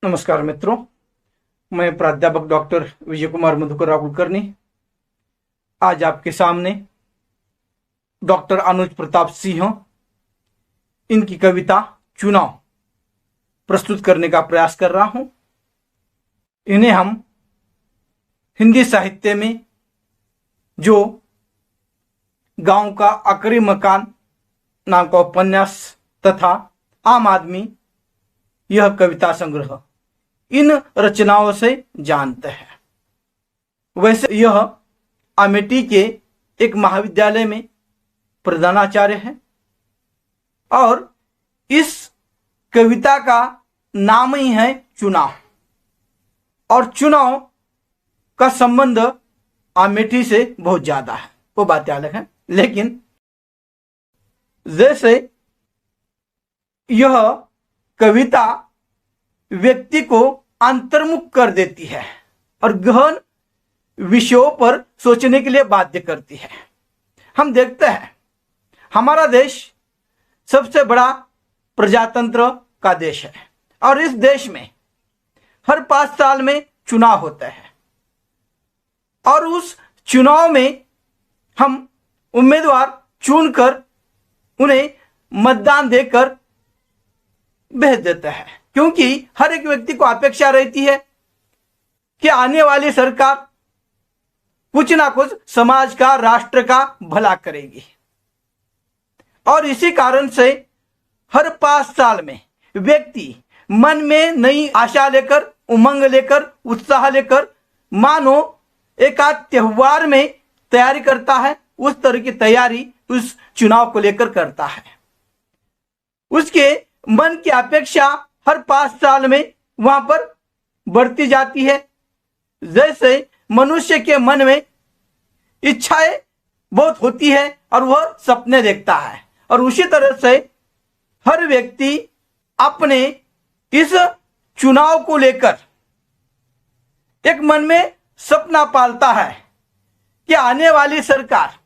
नमस्कार मित्रों, मैं प्राध्यापक डॉक्टर विजय कुमार मधुकर कुलकर्णी आज आपके सामने डॉक्टर अनुज प्रताप सिंह इनकी कविता चुनाव प्रस्तुत करने का प्रयास कर रहा हूं। इन्हें हम हिंदी साहित्य में जो गांव का आखिरी मकान नाम का उपन्यास तथा आम आदमी यह कविता संग्रह इन रचनाओं से जानते हैं। वैसे यह अमेठी के एक महाविद्यालय में प्रधानाचार्य है और इस कविता का नाम ही है चुनाव, और चुनाव का संबंध अमेठी से बहुत ज्यादा है, वो बातें अलग है। लेकिन जैसे यह कविता व्यक्ति को अंतर्मुख कर देती है और गहन विषयों पर सोचने के लिए बाध्य करती है। हम देखते हैं हमारा देश सबसे बड़ा प्रजातंत्र का देश है और इस देश में हर 5 साल में चुनाव होता है और उस चुनाव में हम उम्मीदवार चुनकर उन्हें मतदान देकर भेज देता है, क्योंकि हर एक व्यक्ति को अपेक्षा रहती है कि आने वाली सरकार कुछ ना कुछ समाज का, राष्ट्र का भला करेगी। और इसी कारण से हर 5 साल में व्यक्ति मन में नई आशा लेकर, उमंग लेकर, उत्साह लेकर मानो एक आध त्योहार में तैयारी करता है, उस तरह की तैयारी उस चुनाव को लेकर करता है। उसके मन की अपेक्षा हर 5 साल में वहां पर बढ़ती जाती है। जैसे मनुष्य के मन में इच्छाएं बहुत होती है और वह सपने देखता है, और उसी तरह से हर व्यक्ति अपने इस चुनाव को लेकर एक मन में सपना पालता है कि आने वाली सरकार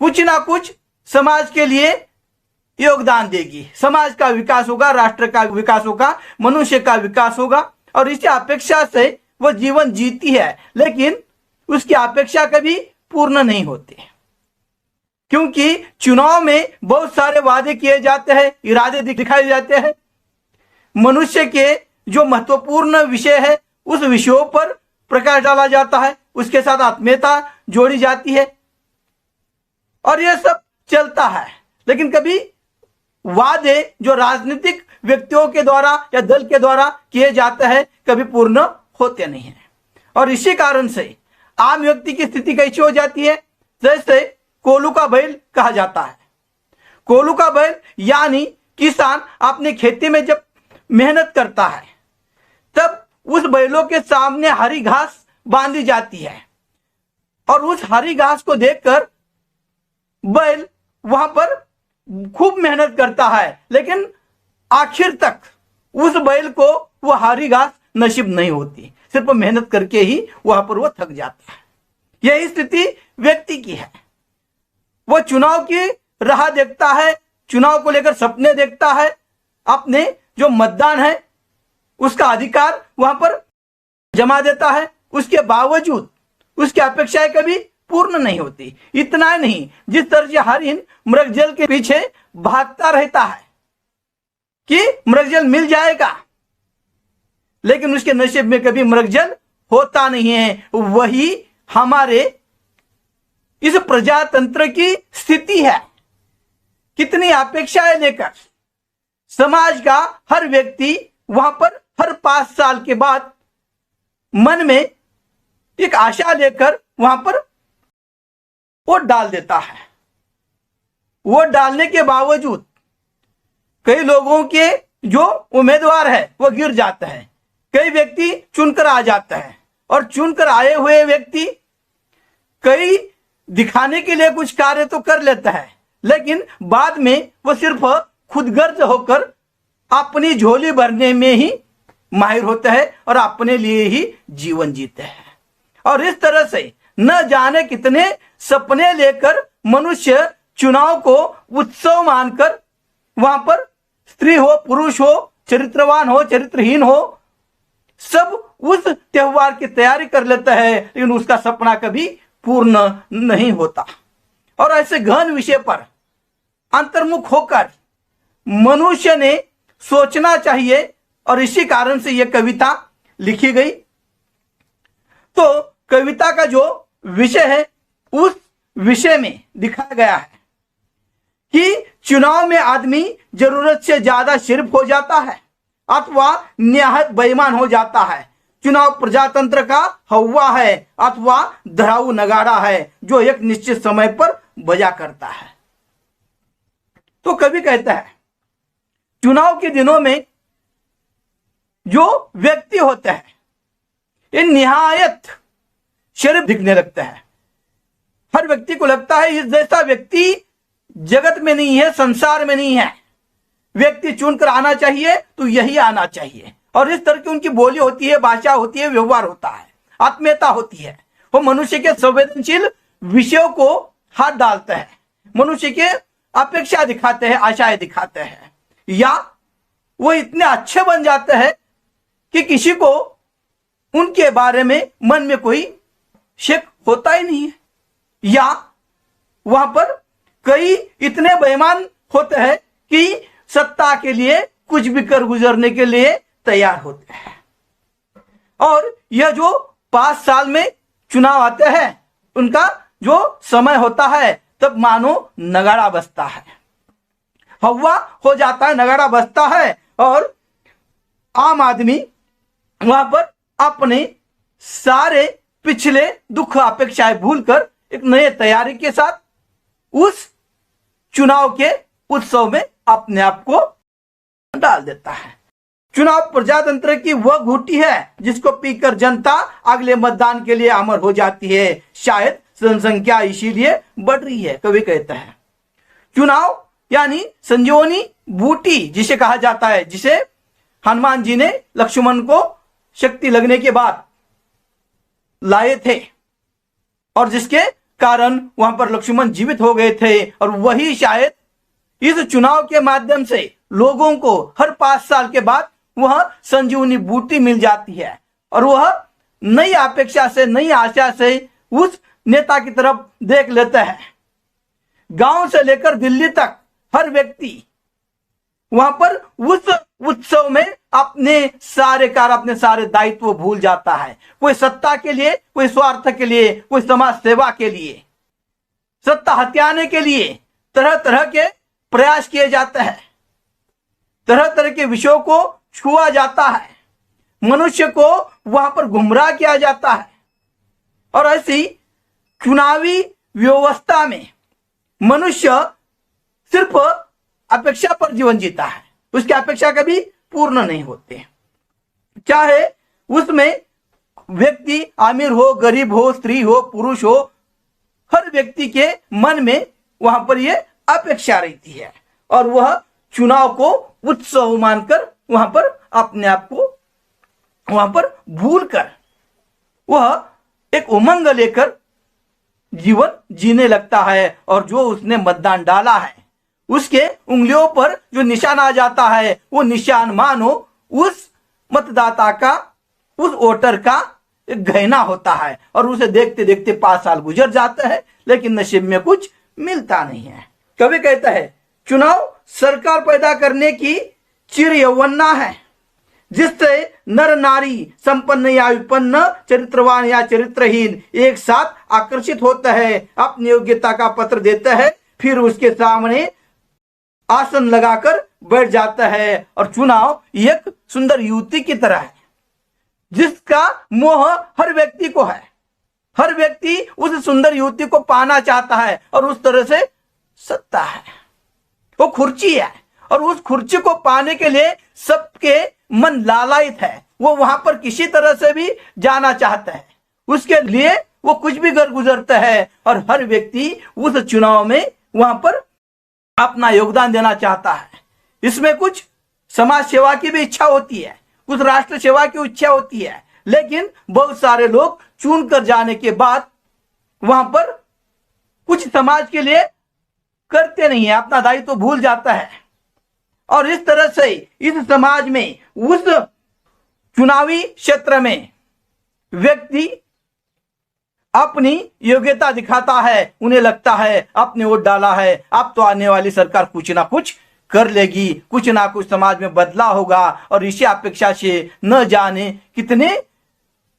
कुछ ना कुछ समाज के लिए योगदान देगी, समाज का विकास होगा, राष्ट्र का विकास होगा, मनुष्य का विकास होगा, और इसी अपेक्षा से वह जीवन जीती है। लेकिन उसकी अपेक्षा कभी पूर्ण नहीं होती, क्योंकि चुनाव में बहुत सारे वादे किए जाते हैं, इरादे दिखाए जाते हैं। मनुष्य के जो महत्वपूर्ण विषय है उस विषयों पर प्रकाश डाला जाता है, उसके साथ आत्मीयता जोड़ी जाती है और यह सब चलता है। लेकिन कभी वादे जो राजनीतिक व्यक्तियों के द्वारा या दल के द्वारा किए जाते हैं कभी पूर्ण होते नहीं हैं, और इसी कारण से आम व्यक्ति की स्थिति कैसी हो जाती है। जैसे कोलू का बैल कहा जाता है। कोलू का बैल यानी किसान अपनी खेती में जब मेहनत करता है तब उस बैलों के सामने हरी घास बांधी जाती है और उस हरी घास को देखकर बैल वहां पर खूब मेहनत करता है, लेकिन आखिर तक उस बैल को वो हरी घास नसीब नहीं होती, सिर्फ मेहनत करके ही वहां पर वो थक जाता है। यही स्थिति व्यक्ति की है। वो चुनाव की राह देखता है, चुनाव को लेकर सपने देखता है, अपने जो मतदान है उसका अधिकार वहां पर जमा देता है, उसके बावजूद उसकी अपेक्षाएं कभी पूर्ण नहीं होती। इतना ही नहीं, जिस तरह से हरिण मृगजल के पीछे भागता रहता है कि मृगजल मिल जाएगा, लेकिन उसके नसीब में कभी मृगजल होता नहीं है। वही हमारे इस प्रजातंत्र की स्थिति है। कितनी अपेक्षाएं लेकर समाज का हर व्यक्ति वहां पर हर 5 साल के बाद मन में एक आशा लेकर वहां पर वोट डाल देता है। वोट डालने के बावजूद कई लोगों के जो उम्मीदवार है वो गिर जाते हैं, कई व्यक्ति चुनकर आ जाते हैं, और चुनकर आए हुए व्यक्ति कई दिखाने के लिए कुछ कार्य तो कर लेता है, लेकिन बाद में वो सिर्फ खुदगर्ज होकर अपनी झोली भरने में ही माहिर होते हैं और अपने लिए ही जीवन जीते हैं। और इस तरह से न जाने कितने सपने लेकर मनुष्य चुनाव को उत्सव मानकर वहां पर स्त्री हो, पुरुष हो, चरित्रवान हो, चरित्रहीन हो, सब उस त्योहार की तैयारी कर लेता है, लेकिन उसका सपना कभी पूर्ण नहीं होता। और ऐसे गहन विषय पर अंतर्मुख होकर मनुष्य ने सोचना चाहिए, और इसी कारण से यह कविता लिखी गई। तो कविता का जो विषय है उस विषय में दिखाया गया है कि चुनाव में आदमी जरूरत से ज्यादा सिर्फ हो जाता है अथवा निहायत बेईमान हो जाता है। चुनाव प्रजातंत्र का हवा है अथवा धराऊ नगाड़ा है जो एक निश्चित समय पर बजा करता है। तो कवि कहता है चुनाव के दिनों में जो व्यक्ति होते हैं ये निहायत शरीफ दिखने लगता है। हर व्यक्ति को लगता है इस जैसा व्यक्ति जगत में नहीं है, संसार में नहीं है। व्यक्ति चुनकर आना चाहिए तो यही आना चाहिए। और इस तरह की उनकी बोली होती है, भाषा होती है, व्यवहार होता है, आत्मीयता होती है। वो मनुष्य के संवेदनशील विषयों को हाथ डालते हैं, मनुष्य के अपेक्षा दिखाते हैं, आशाएं दिखाते हैं, या वो इतने अच्छे बन जाते हैं कि किसी को उनके बारे में मन में कोई शक होता ही नहीं है। या वहां पर कई इतने बेईमान होते हैं कि सत्ता के लिए कुछ भी कर गुजरने के लिए तैयार होते हैं। और यह जो 5 साल में चुनाव आते हैं उनका जो समय होता है तब मानो नगाड़ा बजता है, हवा हो जाता है, नगाड़ा बजता है, और आम आदमी वहां पर अपने सारे पिछले दुख अपेक्षाएं भूलकर एक नए तैयारी के साथ उस चुनाव के उत्सव में अपने आप को डाल देता है। चुनाव प्रजातंत्र की वह घूंटी है जिसको पीकर जनता अगले मतदान के लिए अमर हो जाती है। शायद जनसंख्या इसीलिए बढ़ रही है। कवि कहता है चुनाव यानी संजीवनी बूटी जिसे कहा जाता है, जिसे हनुमान जी ने लक्ष्मण को शक्ति लगने के बाद लाए थे और जिसके कारण वहां पर लक्ष्मण जीवित हो गए थे। और वही शायद इस चुनाव के माध्यम से लोगों को हर 5 साल के बाद वह संजीवनी बूटी मिल जाती है और वह नई अपेक्षा से, नई आशा से उस नेता की तरफ देख लेता है। गांव से लेकर दिल्ली तक हर व्यक्ति वहां पर उस उत्सव में अपने सारे कार्य, अपने सारे दायित्व भूल जाता है। कोई सत्ता के लिए, कोई स्वार्थ के लिए, कोई समाज सेवा के लिए, सत्ता हथियाने के लिए तरह तरह के प्रयास किए जाते हैं, तरह तरह के विषयों को छुआ जाता है, मनुष्य को वहां पर गुमराह किया जाता है। और ऐसी चुनावी व्यवस्था में मनुष्य सिर्फ अपेक्षा पर जीवन जीता है, उसकी अपेक्षा कभी पूर्ण नहीं होते। चाहे उसमें व्यक्ति अमीर हो, गरीब हो, स्त्री हो, पुरुष हो, हर व्यक्ति के मन में वहां पर यह अपेक्षा रहती है और वह चुनाव को उत्सव मानकर वहां पर अपने आप को वहां पर भूलकर वह एक उमंग लेकर जीवन जीने लगता है। और जो उसने मतदान डाला है उसके उंगलियों पर जो निशान आ जाता है वो निशान मानो उस मतदाता का, उस वोटर का एक गहना होता है और उसे देखते देखते 5 साल गुजर जाते हैं लेकिन नसीब में कुछ मिलता नहीं है। कवि कहता है चुनाव सरकार पैदा करने की चिर यौवना है जिससे नर नारी संपन्न या विपन्न, चरित्रवान या चरित्रहीन एक साथ आकर्षित होता है, अपनी योग्यता का पत्र देता है, फिर उसके सामने आसन लगाकर बैठ जाता है। और चुनाव एक सुंदर युवती की तरह है जिसका मोह हर व्यक्ति को है। हर व्यक्ति उस सुंदर युवती को पाना चाहता है और उस तरह से सत्ता है, वो कुर्सी है और उस कुर्सी को पाने के लिए सबके मन लालायित है। वो वहां पर किसी तरह से भी जाना चाहता है, उसके लिए वो कुछ भी कर गुजरता है और हर व्यक्ति उस चुनाव में वहां पर अपना योगदान देना चाहता है। इसमें कुछ समाज सेवा की भी इच्छा होती है, कुछ राष्ट्र सेवा की इच्छा होती है, लेकिन बहुत सारे लोग चुन कर जाने के बाद वहां पर कुछ समाज के लिए करते नहीं है, अपना दायित्व तो भूल जाता है। और इस तरह से इस समाज में उस चुनावी क्षेत्र में व्यक्ति अपनी योग्यता दिखाता है, उन्हें लगता है आपने वोट डाला है, अब तो आने वाली सरकार कुछ ना कुछ कर लेगी, कुछ ना कुछ समाज में बदलाव होगा, और इसी अपेक्षा से न जाने कितने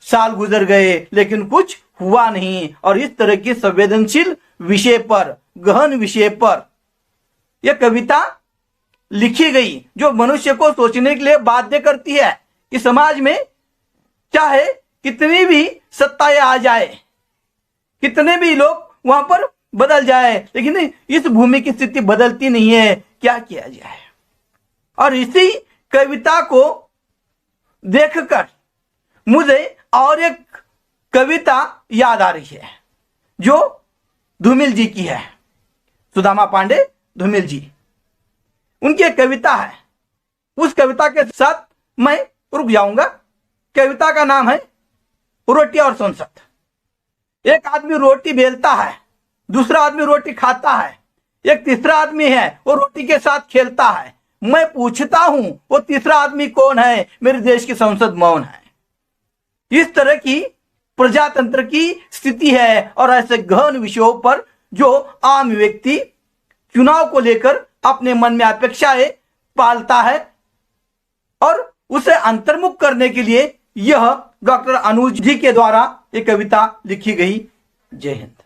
साल गुजर गए लेकिन कुछ हुआ नहीं। और इस तरह के संवेदनशील विषय पर, गहन विषय पर यह कविता लिखी गई, जो मनुष्य को सोचने के लिए बाध्य करती है कि समाज में चाहे कितनी भी सत्ताएं आ जाए, कितने भी लोग वहां पर बदल जाए, लेकिन इस भूमि की स्थिति बदलती नहीं है, क्या किया जाए। और इसी कविता को देखकर मुझे और एक कविता याद आ रही है, जो धूमिल जी की है, सुदामा पांडे धूमिल जी, उनकी एक कविता है। उस कविता के साथ मैं रुक जाऊंगा। कविता का नाम है रोटी और संसद। एक आदमी रोटी बेलता है, दूसरा आदमी रोटी खाता है, एक तीसरा आदमी है वो रोटी के साथ खेलता है। मैं पूछता हूं वो तीसरा आदमी कौन है? मेरे देश की संसद मौन है। इस तरह की प्रजातंत्र की स्थिति है। और ऐसे गहन विषयों पर जो आम व्यक्ति चुनाव को लेकर अपने मन में अपेक्षाएं पालता है, और उसे अंतर्मुख करने के लिए यह डॉक्टर अनुज जी के द्वारा एक कविता लिखी गई। जय हिंद।